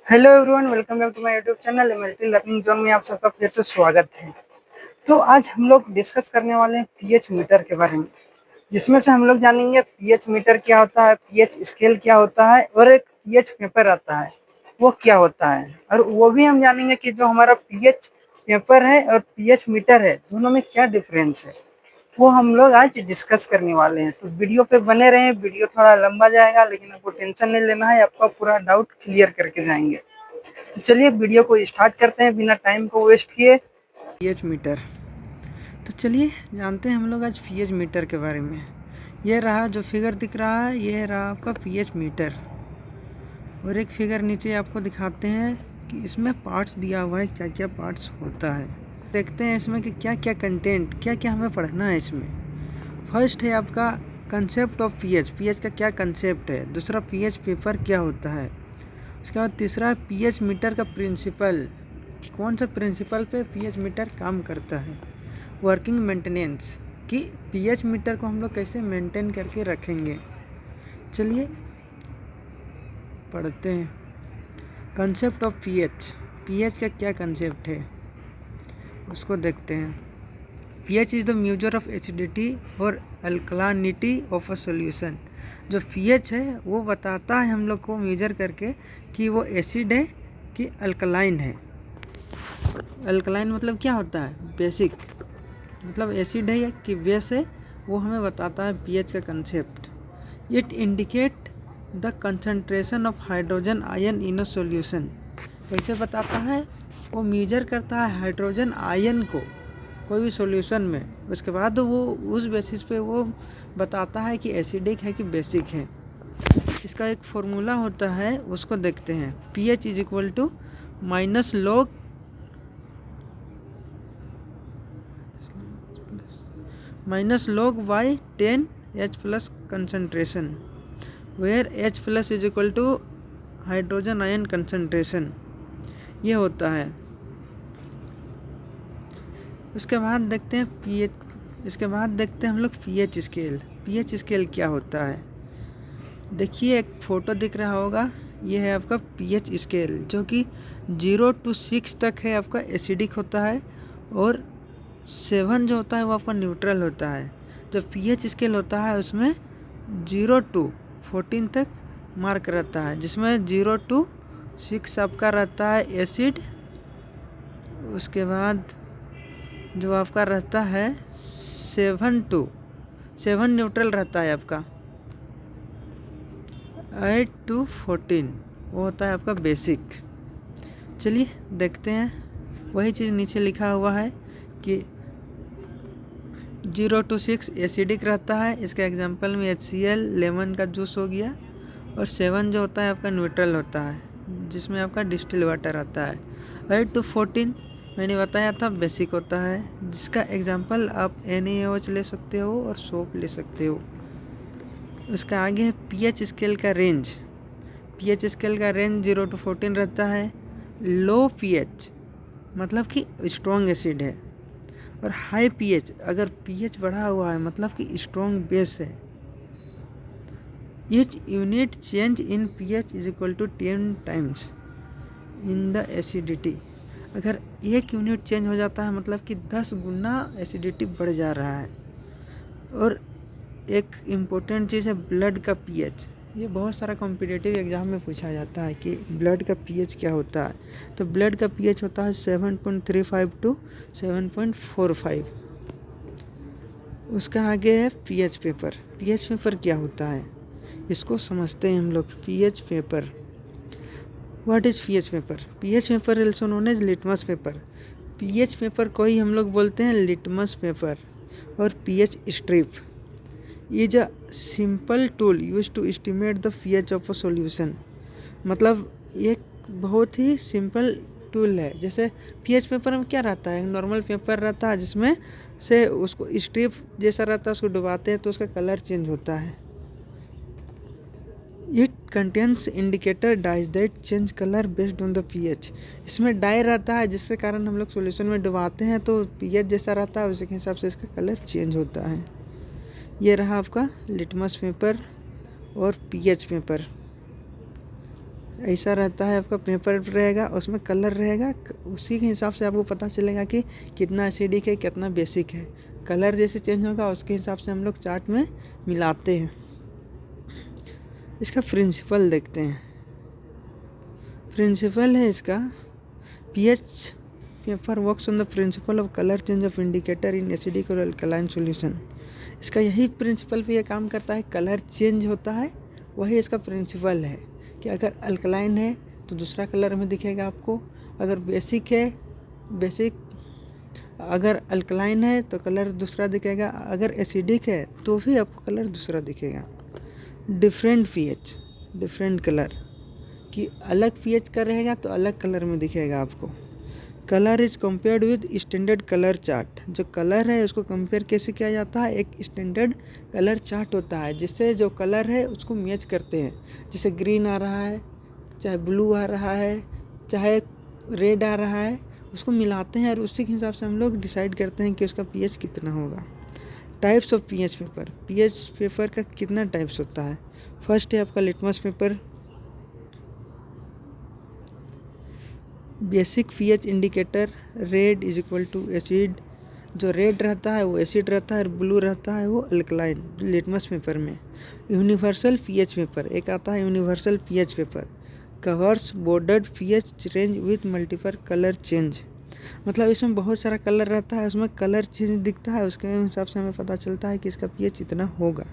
Hello everyone, welcome back to my YouTube channel MLT learning zone में आप सबका फिर से स्वागत है। तो आज हम लोग डिस्कस करने वाले हैं पीएच मीटर के बारे में, जिसमें से हम लोग जानेंगे पीएच मीटर क्या होता है, पीएच स्केल क्या होता है और एक पीएच पेपर आता है वो क्या होता है। और वो भी हम जानेंगे कि जो हमारा पीएच पेपर है और पीएच मीटर है दोनों में क्या डिफरेंस है, वो हम लोग आज डिस्कस करने वाले हैं। तो वीडियो पे बने रहें, वीडियो थोड़ा लंबा जाएगा लेकिन आपको टेंशन नहीं लेना है, आपका पूरा डाउट क्लियर करके जाएंगे। तो चलिए वीडियो को स्टार्ट करते हैं बिना टाइम को वेस्ट किए। पीएच मीटर, तो चलिए जानते हैं हम लोग आज पीएच मीटर के बारे में। यह रहा जो फिगर दिख रहा है, यह रहा आपका पीएच मीटर। और एक फिगर नीचे आपको दिखाते हैं कि इसमें पार्ट्स दिया हुआ है, क्या क्या पार्ट्स होता है। देखते हैं इसमें कि क्या क्या कंटेंट, क्या क्या हमें पढ़ना है इसमें। फर्स्ट है आपका कंसेप्ट ऑफ पीएच, पीएच का क्या कंसेप्ट है। दूसरा पीएच पेपर क्या होता है। उसके बाद तीसरा पीएच मीटर का प्रिंसिपल, कौन सा प्रिंसिपल पे पीएच मीटर काम करता है। वर्किंग मेंटेनेंस, कि पीएच मीटर को हम लोग कैसे मेंटेन करके रखेंगे। चलिए पढ़ते हैं। कंसेप्ट ऑफ पीएच, पीएच का क्या कंसेप्ट है उसको देखते हैं। PH is the measure of acidity और अल्कलानिटी ऑफ अ सॉल्यूशन। जो पीएच है वो बताता है हम लोग को मेजर करके कि वो एसिड है कि अल्कलाइन है। अल्कलाइन मतलब क्या होता है, बेसिक, मतलब एसिड है या कि बेस है, वो हमें बताता है पीएच का concept. It indicate the concentration of hydrogen ion in a solution. कैसे बताता है, वो मेजर करता है हाइड्रोजन आयन को कोई भी सॉल्यूशन में। उसके बाद वो उस बेसिस पे वो बताता है कि एसिडिक है कि बेसिक है। इसका एक फॉर्मूला होता है, उसको देखते हैं। pH is equal to minus log by 10 H plus concentration, where H plus is equal to hydrogen ion concentration, ये होता है। उसके बाद देखते हैं pH, इसके बाद देखते हैं हम लोग pH स्केल। pH स्केल क्या होता है, देखिए एक फ़ोटो दिख रहा होगा, ये है आपका pH स्केल, जो कि 0 to 6 तक है आपका एसिडिक होता है, और 7 जो होता है वो आपका न्यूट्रल होता है। जो pH स्केल होता है उसमें 0 to 14 तक मार्क रहता है, जिसमें 0 to 6 आपका रहता है एसिड। उसके बाद जो आपका रहता है 7 न्यूट्रल रहता है आपका। 8 to 14 वो होता है आपका बेसिक। चलिए देखते हैं, वही चीज़ नीचे लिखा हुआ है कि 0 to 6 एसिडिक रहता है। इसका एग्जांपल में HCl, लेमन का जूस हो गया। और 7 जो होता है आपका न्यूट्रल होता है, जिसमें आपका डिस्टिल वाटर आता है। 8 to 14 मैंने बताया था बेसिक होता है, जिसका एग्जांपल आप NaOH ले सकते हो और सोप ले सकते हो। उसका आगे है pH स्केल का रेंज। pH स्केल का रेंज 0 to 14 रहता है। लो pH मतलब कि स्ट्रॉन्ग एसिड है, और हाई pH अगर pH बढ़ा हुआ है मतलब कि स्ट्रॉन्ग बेस है। Each unit change in pH is equal to 10 times in the acidity. अगर एक यूनिट चेंज हो जाता है मतलब कि 10 गुना एसिडिटी बढ़ जा रहा है। और एक इम्पोर्टेंट चीज़ है ब्लड का pH। ये बहुत सारा कॉम्पिटिटिव एग्जाम में पूछा जाता है कि ब्लड का pH क्या होता है। तो ब्लड का pH होता है 7.35 टू 7.45। उसका आगे है pH पेपर। pH पेपर क्या होता है इसको समझते हैं हम लोग। pH paper, what is pH paper. pH paper also known as litmus paper. pH paper को ही हम लोग बोलते हैं लिटमस पेपर। और pH strip is a simple tool use to estimate the pH of a solution. मतलब एक बहुत ही सिंपल टूल है। जैसे pH पेपर में क्या रहता है, नॉर्मल पेपर रहता है जिसमें से उसको स्ट्रिप जैसा रहता है, उसको डुबाते हैं तो उसका कलर चेंज होता है। It contains indicator dyes that change colour based on the pH। इसमें डाई रहता है जिसके कारण हम लोग सॉल्यूशन में डुबाते हैं तो pH जैसा रहता है उसी के हिसाब से इसका कलर चेंज होता है। ये रहा आपका लिटमस पेपर और pH पेपर। ऐसा रहता है, आपका पेपर रहेगा, उसमें कलर रहेगा, उसी के हिसाब से आपको पता चलेगा कि कितना एसिडिक है कितना बेसिक है। कलर जैसे चेंज होगा उसके हिसाब से हम लोग चार्ट में मिलाते हैं। इसका प्रिंसिपल देखते हैं। प्रिंसिपल है इसका, pH paper works on the principle of colour change of indicator in acidic और अल्कलाइन सॉल्यूशन। इसका यही प्रिंसिपल पे ये काम करता है, कलर चेंज होता है, वही इसका प्रिंसिपल है कि अगर अल्कलाइन है तो दूसरा कलर में दिखेगा आपको, अगर बेसिक अगर अल्कलाइन है तो कलर दूसरा दिखेगा, अगर एसिडिक है तो भी आपको कलर दूसरा दिखेगा। डिफरेंट पीएच डिफरेंट कलर, कि अलग पीएच का रहेगा तो अलग कलर में दिखेगा आपको। Colour is compared with standard colour chart. जो कलर है उसको कंपेयर कैसे किया जाता है, एक स्टैंडर्ड कलर चार्ट होता है जिससे जो कलर है उसको मैच करते हैं। जैसे ग्रीन आ रहा है, चाहे ब्लू आ रहा है, चाहे रेड आ रहा है, उसको मिलाते हैं और उसी के हिसाब से हम लोग डिसाइड करते हैं कि उसका पीएच कितना होगा। Types of pH paper, pH paper का कितना टाइप्स होता है। फर्स्ट है आपका litmus paper. Basic pH indicator, red is equal to acid. जो रेड रहता है वो एसिड रहता है और ब्लू रहता है वो अल्कलाइन लिटमस पेपर में। यूनिवर्सल पीएच पेपर, एक आता है universal pH paper, covers broader pH range with multiple colour change. मतलब इसमें बहुत सारा कलर रहता है, उसमें कलर चेंज दिखता है, उसके हिसाब से हमें पता चलता है कि इसका पीएच इतना होगा।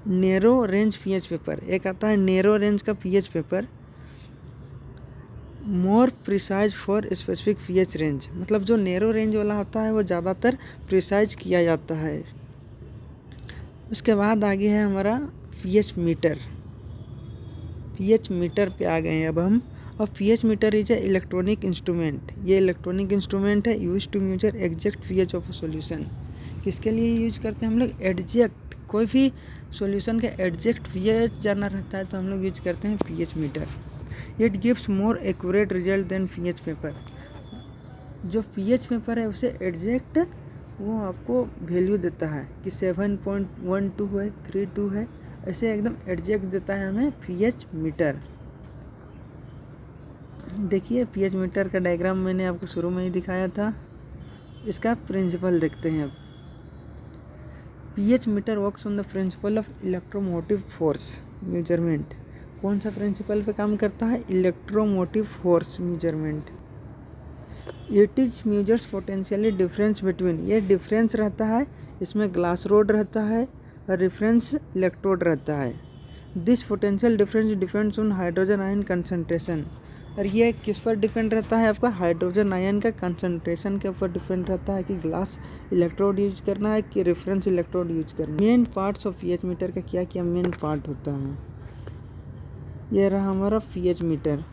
नैरो रेंज पीएच पेपर, एक आता है नैरो रेंज का pH paper, more precise for specific pH range. मतलब जो नैरो रेंज वाला होता है वो ज़्यादातर प्रिसाइज किया जाता है। उसके बाद आगे है हमारा पीएच मीटर। पीएच मीटर पे आ गए हैं अब हम। और pH meter is a electronic instrument. ये इलेक्ट्रॉनिक इंस्ट्रूमेंट है use to measure exact pH of a solution. किसके लिए यूज करते हैं हम लोग, एग्जैक्ट, कोई भी सॉल्यूशन का एग्जैक्ट पीएच जानना रहता है तो हम लोग यूज करते हैं pH meter. It gives more accurate result than pH paper. जो पीएच पेपर है उसे एग्जैक्ट वो आपको वैल्यू देता है कि 7.12 है, 32 है, ऐसे एकदम एग्जैक्ट देता है हमें पीएच मीटर। देखिए पीएच मीटर का डायग्राम मैंने आपको शुरू में ही दिखाया था। इसका प्रिंसिपल देखते हैं अब। PH meter works on the principle of electromotive force measurement. कौन सा प्रिंसिपल पे काम करता है, electromotive force measurement. It is measures potentially difference between, ये डिफरेंस रहता है, इसमें ग्लास रोड रहता है और रेफरेंस इलेक्ट्रोड रहता है। This potential difference depends on hydrogen ion concentration. और ये किस पर डिपेंड रहता है, आपका हाइड्रोजन आयन का कंसंट्रेशन के ऊपर डिपेंड रहता है कि ग्लास इलेक्ट्रोड यूज करना है कि रेफरेंस इलेक्ट्रोड यूज करना है। Main parts of pH meter का क्या क्या मेन पार्ट होता है, ये रहा हमारा पीएच मीटर।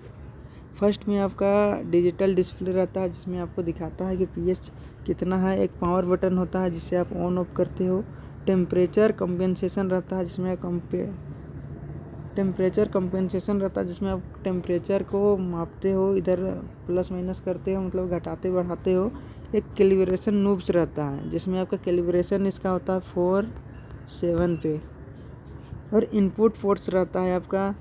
फर्स्ट में आपका डिजिटल डिस्प्ले रहता है जिसमें आपको दिखाता है कि पीएच कितना है। एक पावर बटन होता है जिससे आप ऑन ऑफ करते हो। टेम्परेचर कंपेंसेशन रहता है जिसमें आप टेम्परेचर को मापते हो, इधर प्लस माइनस करते हो, मतलब घटाते बढ़ाते हो। एक कैलिब्रेशन नूब्स रहता है जिसमें आपका कैलिब्रेशन इसका होता है 4, 7 पे। और इनपुट फोर्स रहता है आपका,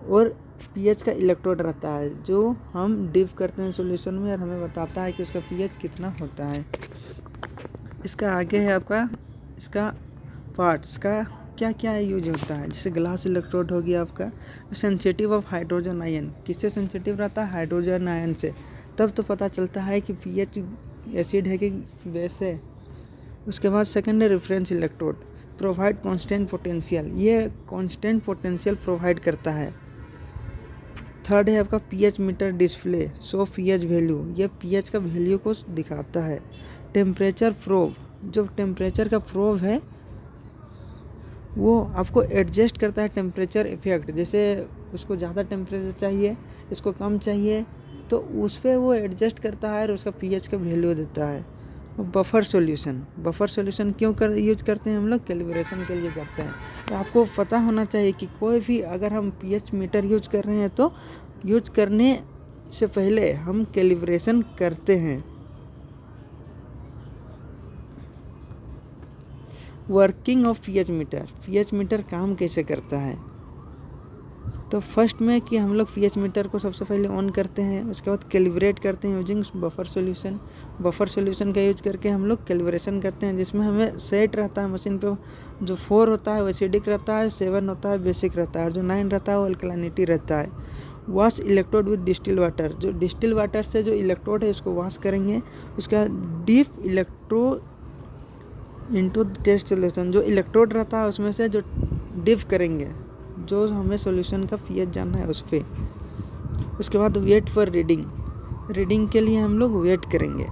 और पीएच का इलेक्ट्रोड रहता है जो हम डिप करते हैं सॉल्यूशन में और हमें बताता है कि उसका पीएच कितना होता है। इसका आगे है आपका इसका पार्ट्स का क्या क्या यूज होता है। जैसे ग्लास इलेक्ट्रोड हो गया आपका, सेंसिटिव ऑफ हाइड्रोजन आयन। किससे सेंसिटिव रहता है, हाइड्रोजन आयन से। तब तो पता चलता है कि पीएच एसिड है कि बेस है। उसके बाद सेकेंड है reference electrode, provide constant potential, ये कांस्टेंट पोटेंशियल प्रोवाइड करता है। थर्ड है आपका pH meter display, show pH value, ये पीएच का वैल्यू को दिखाता है। टेम्परेचर प्रोब, जो टेम्परेचर का प्रोब है वो आपको एडजस्ट करता है टेम्परेचर इफेक्ट। जैसे उसको ज़्यादा टेम्परेचर चाहिए, इसको कम चाहिए, तो उस पर वो एडजस्ट करता है और उसका पीएच का वैल्यू देता है। बफर सॉल्यूशन क्यों यूज करते हैं हम लोग, कैलिब्रेशन के लिए करते हैं। तो आपको पता होना चाहिए कि कोई भी अगर हम पीएच मीटर यूज कर रहे हैं तो यूज करने से पहले हम कैलिब्रेशन करते हैं। Working of pH meter, pH meter काम कैसे करता है। तो फर्स्ट में कि हम लोग पीएच मीटर को सबसे पहले ऑन करते हैं, उसके बाद कैलिब्रेट करते हैं using buffer solution. Buffer solution का यूज करके हम लोग कैलिब्रेशन करते हैं, जिसमें हमें सेट रहता है मशीन पे, जो 4 होता है वो एसिडिक रहता है, 7 होता है बेसिक रहता है, और जो 9 रहता है वो अल्कलानिटी रहता है। Wash electrode with distil water, जो डिस्टिल वाटर से जो इलेक्ट्रोड है उसको वॉश करेंगे। उसका dip electro into test solution, जो इलेक्ट्रोड रहता है उसमें से जो डिप करेंगे, जो हमें सॉल्यूशन का पीएच जानना है उस पर। उसके बाद वेट फॉर रीडिंग के लिए हम लोग वेट करेंगे।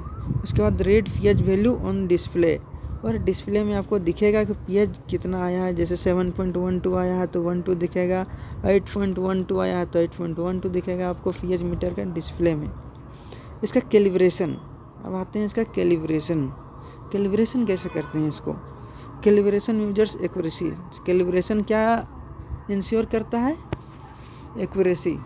उसके बाद read pH value on display, और डिस्प्ले में आपको दिखेगा कि पीएच कितना आया है। जैसे 7.12 आया है तो 12 दिखेगा, 8.12 आया है तो 8.12 दिखेगा आपको पीएच मीटर का डिस्प्ले में। इसका कैलिब्रेशन, अब आते हैं इसका कैलिब्रेशन कैसे करते हैं इसको। कैलिब्रेशन यूजर्स एक्यूरेसी, कैलिब्रेशन क्या इंश्योर करता है, accuracy.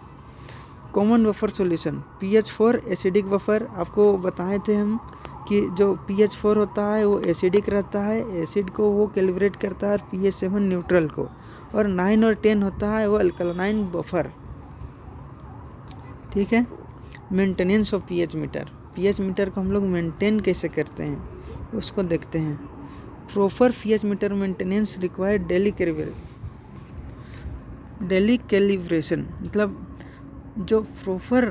Common buffer solution, pH4 acidic buffer, आपको बताए थे हम कि जो pH4 होता है वो एसिडिक रहता है, एसिड को वो कैलिब्रेट करता है, pH7 न्यूट्रल को, और 9 और 10 होता है वो अल्कलाइन बफर। ठीक है। मेंटेनेंस ऑफ पीएच मीटर को हम लोग मेंटेन कैसे करते हैं उसको देखते हैं। Proper pH meter maintenance require daily calibration, मतलब जो प्रॉपर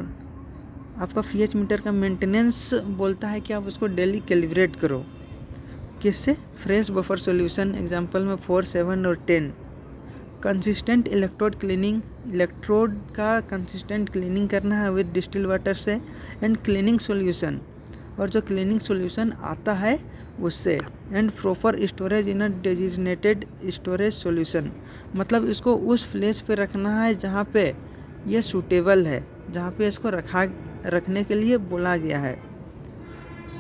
आपका पीएच मीटर का मेंटेनेंस बोलता है कि आप उसको डेली कैलिब्रेट करो। किससे, फ्रेश बफर सॉल्यूशन, एग्जांपल में 4, 7 और 10। कंसिस्टेंट इलेक्ट्रोड क्लीनिंग, इलेक्ट्रोड का कंसिस्टेंट क्लीनिंग करना है विद डिस्टिल वाटर से, एंड क्लीनिंग सॉल्यूशन, और जो क्लीनिंग सॉल्यूशन आता है उससे, and proper storage in a designated storage solution, मतलब इसको उस प्लेस पे रखना है जहाँ पे ये सूटेबल है, जहाँ पे इसको रखने के लिए बोला गया है।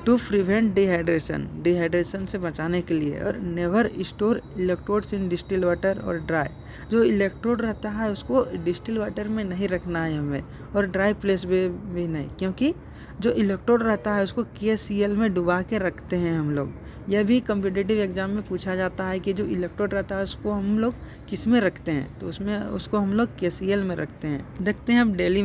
टू प्रिवेंट डिहाइड्रेशन से बचाने के लिए, और नेवर स्टोर इलेक्ट्रोड्स इन डिस्टिल वाटर और ड्राई, जो इलेक्ट्रोड रहता है उसको डिस्टिल वाटर में नहीं रखना है हमें, और ड्राई प्लेस में भी नहीं, क्योंकि जो इलेक्ट्रोड रहता है उसको KCl में डुबा के रखते हैं हम लोग। यह भी कम्पिटिटिव एग्जाम में पूछा जाता है कि जो इलेक्ट्रोड रहता है उसको हम लोग किस में रखते हैं, तो उसमें उसको हम लोग KCl में रखते हैं। देखते हैं अब डेली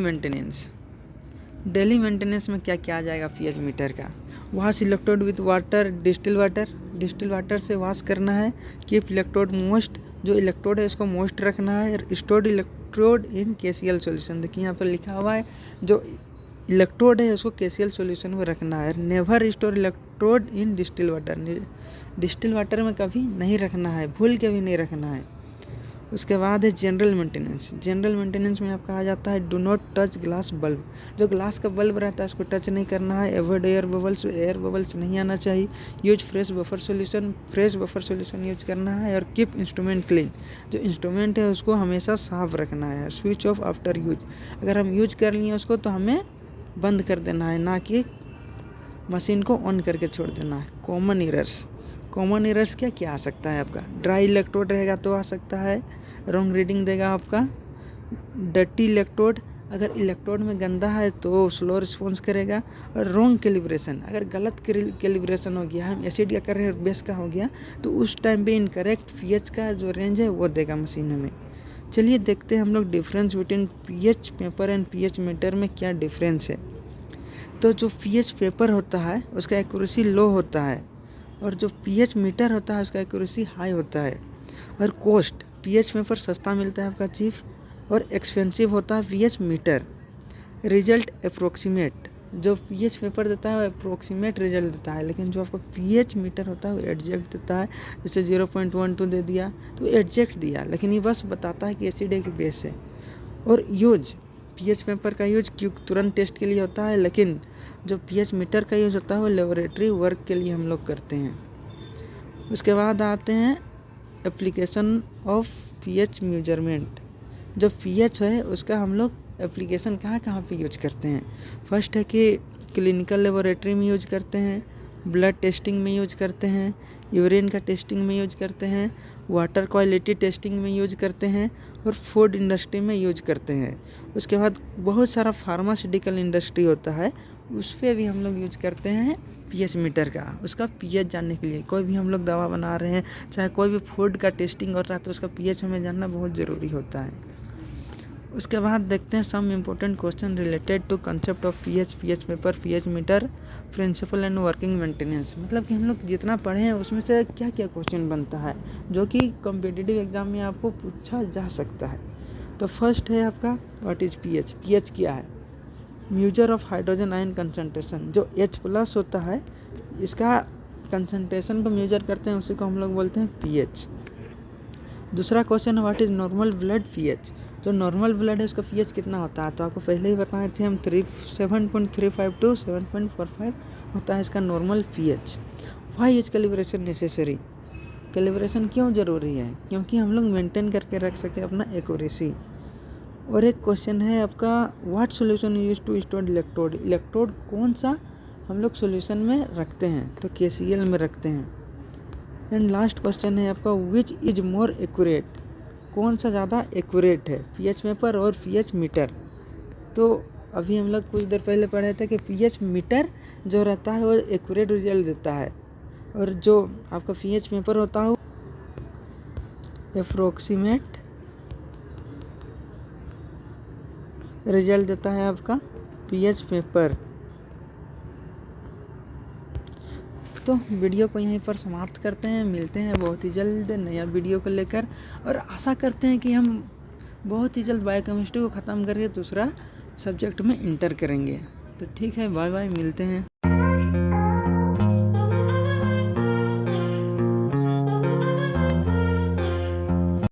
मेंटेनेंस में क्या क्या आ जाएगा पीएच मीटर का। Wash electrode with water, distil water से वॉश करना है। कीप इलेक्ट्रोड मोस्ट, जो इलेक्ट्रोड है उसको मोस्ट रखना है। स्टोर्ड इलेक्ट्रोड इन KCl सॉल्यूशन, देखिए यहाँ पर लिखा हुआ है जो इलेक्ट्रोड है उसको KCl सॉल्यूशन में रखना है। नेवर स्टोर इलेक्ट्रोड इन डिस्टिल वाटर में कभी नहीं रखना है, भूल के भी नहीं रखना है। उसके बाद है जनरल मेंटेनेंस में आप कहा जाता है do not touch glass bulb, जो ग्लास का बल्ब रहता है उसको टच नहीं करना है। एवॉइड एयर बबल्स नहीं आना चाहिए। Use fresh buffer solution use करना है। और कीप इंस्ट्रूमेंट क्लीन, जो इंस्ट्रूमेंट है उसको हमेशा साफ रखना है। स्विच ऑफ आफ्टर यूज, अगर हम यूज कर लिए उसको तो हमें बंद कर देना है, ना कि मशीन को ऑन करके छोड़ देना है। कॉमन एरर्स क्या आ सकता है आपका, ड्राई इलेक्ट्रोड रहेगा तो आ सकता है, रॉन्ग रीडिंग देगा आपका। डर्टी इलेक्ट्रोड, अगर इलेक्ट्रोड में गंदा है तो स्लो रिस्पॉन्स करेगा। और रॉन्ग कैलिब्रेशन, अगर गलत कैलिब्रेशन हो गया, हम एसिड का कर रहे हैं बेस का हो गया, तो उस टाइम पे इनकरेक्ट पीएच का जो रेंज है वो देगा मशीन हमें। चलिए देखते हैं हम लोग difference between pH paper and pH meter में क्या डिफरेंस है। तो जो पीएच पेपर होता है उसका एक्यूरेसी लो होता है, और जो पीएच मीटर होता है उसका एक्यूरेसी हाई होता है। और कॉस्ट, पीएच पेपर सस्ता मिलता है आपका चीफ, और एक्सपेंसिव होता है पीएच मीटर। रिजल्ट अप्रोक्सीमेट, जो पीएच पेपर देता है वो अप्रोक्सीमेट रिजल्ट देता है, लेकिन जो आपका पीएच मीटर होता है वो एग्जैक्ट देता है। जैसे 0.12 दे दिया तो एग्जैक्ट दिया, लेकिन ये बस बताता है कि एसिड है कि बेस है। और यूज, पीएच पेपर का यूज तुरंत टेस्ट के लिए होता है, लेकिन जो पीएच मीटर का यूज़ होता है वो लेबोरेटरी वर्क के लिए हम लोग करते हैं। उसके बाद आते हैं एप्लीकेशन ऑफ पीएच मेजरमेंट, जो पीएच है उसका हम लोग एप्लीकेशन कहाँ पे यूज करते हैं। फर्स्ट है कि क्लिनिकल लेबोरेटरी में यूज करते हैं, ब्लड टेस्टिंग में यूज करते हैं, यूरिन का टेस्टिंग में यूज करते हैं, वाटर क्वालिटी टेस्टिंग में यूज करते हैं, और फूड इंडस्ट्री में यूज करते हैं। उसके बाद बहुत सारा फार्मास्यूटिकल इंडस्ट्री होता है, उस पर भी हम लोग यूज करते हैं पीएच मीटर का, उसका पीएच जानने के लिए। कोई भी हम लोग दवा बना रहे हैं, चाहे कोई भी फूड का टेस्टिंग हो रहा है, तो उसका पीएच हमें जानना बहुत ज़रूरी होता है। उसके बाद देखते हैं some important question related to concept of pH paper, pH meter, principle and working maintenance. मतलब कि हम लोग जितना पढ़े हैं उसमें से क्या क्या क्वेश्चन बनता है जो कि कॉम्पिटिटिव एग्जाम में आपको पूछा जा सकता है। तो फर्स्ट है आपका व्हाट इज पीएच। पीएच क्या है? Measure of hydrogen ion concentration. जो H+ होता है इसका कंसंट्रेशन को मेजर करते हैं, उसी को हम लोग बोलते हैं पीएच। दूसरा क्वेश्चन है what is normal blood pH. जो नॉर्मल ब्लड है उसका पीएच कितना होता है? तो आपको पहले ही बताए थे हम 7.35 टू 7.45 होता है इसका normal pH. Why is calibration necessary. Calibration क्यों ज़रूरी है? क्योंकि हम लोग मेंटेन करके रख सके अपना एक्यूरेसी। और एक क्वेश्चन है आपका what solution use to store electrode. Electrode कौन सा हम लोग सॉल्यूशन में रखते हैं? तो KCl में रखते हैं। एंड लास्ट क्वेश्चन है आपका विच इज मोर एक्यूरेट। कौन सा ज़्यादा एक्यूरेट है, पीएच पेपर और पीएच मीटर। तो अभी हम लोग कुछ देर पहले पढ़े थे कि पीएच मीटर जो रहता है वो एक्यूरेट रिजल्ट देता है, और जो आपका पीएच पेपर होता है अप्रोक्सीमेट रिजल्ट देता है आपका पीएच पेपर। तो वीडियो को यहीं पर समाप्त करते हैं, मिलते हैं बहुत ही जल्द नया वीडियो को लेकर, और आशा करते हैं कि हम बहुत ही जल्द बायोकेमिस्ट्री को ख़त्म करके दूसरा सब्जेक्ट में इंटर करेंगे। तो ठीक है, बाय बाय, मिलते हैं।